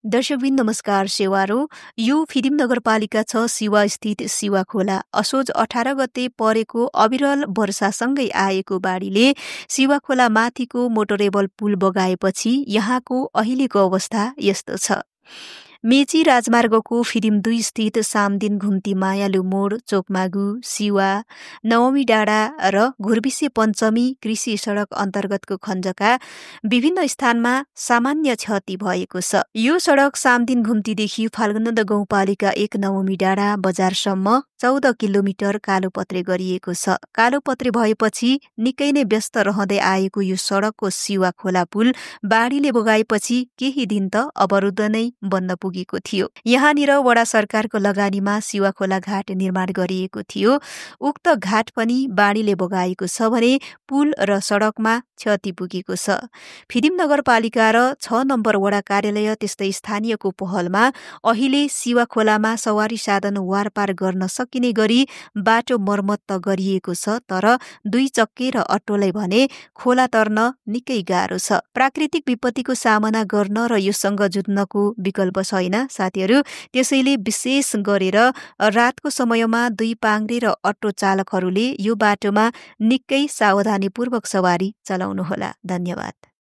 दर्शकबिन नमस्कार सेवारो यो फिदिम नगरपालिका 6 सिवा स्थित सिवा खोला असोज 18 गते परेको अविरल वर्षासँगै आएको बाढीले सिवा खोला माथिको मोटरेबल पुल बगाएपछि यहाँको अहिलेको अवस्था यस्तो छ। मेची राजमार्गको फिदिम 2 स्थित सामदिन घुम्ती मायालु मोड चोकमागु सिवा नवमी डाँडा र घुर्बिसे पञ्चमी कृषि सडक अन्तर्गतको खण्डका विभिन्न स्थानमा सामान्य क्षति भएको छ। यो सडक सामदिन घुम्तीदेखि फाल्गुनद गाउँपालिका 1 नवमी डाँडा बजारसम्म 14 किलोमिटर कालोपत्रे गरिएको छ। कालोपत्रे भएपछि निकै नै व्यस्त रहँदै आएको यो सडकको सिवा खोला पुल बाढीले बगाएपछि केही दिन त अवरुद्ध नै बन्न पुगेको थियो। यहाँनिर वडा सरकारको लगानीमा सिवा खोला घाट निर्माण गरिएको थियो। उक्त घाट पनि बाढीले बगाएको छ भने पुल र सडकमा क्षति पुगेको छ। फिदिम नगरपालिका र 6 नम्बर वडा कार्यालय त्यस्तै स्थानीयको पहलमा अहिले सिवा खोलामा सवारी साधन वारपार गर्न सकिने गरी बाटो मर्मत त गरिएको छ, तर 2 चक्के र अटोलाई भने खोला तर्न निकै गाह्रो छ। प्राकृतिक विपत्तिको सामना गर्न र योसँग जुझ्नको विकल्प छैन साथीहरू। त्यसैले विशेष गरेर रातको समयमा 2 पाङ्ग्रे र अटो चालकहरूले यो बाटोमा निकै सावधानीपूर्वक सवारी चलाउनुहोला। धन्यवाद।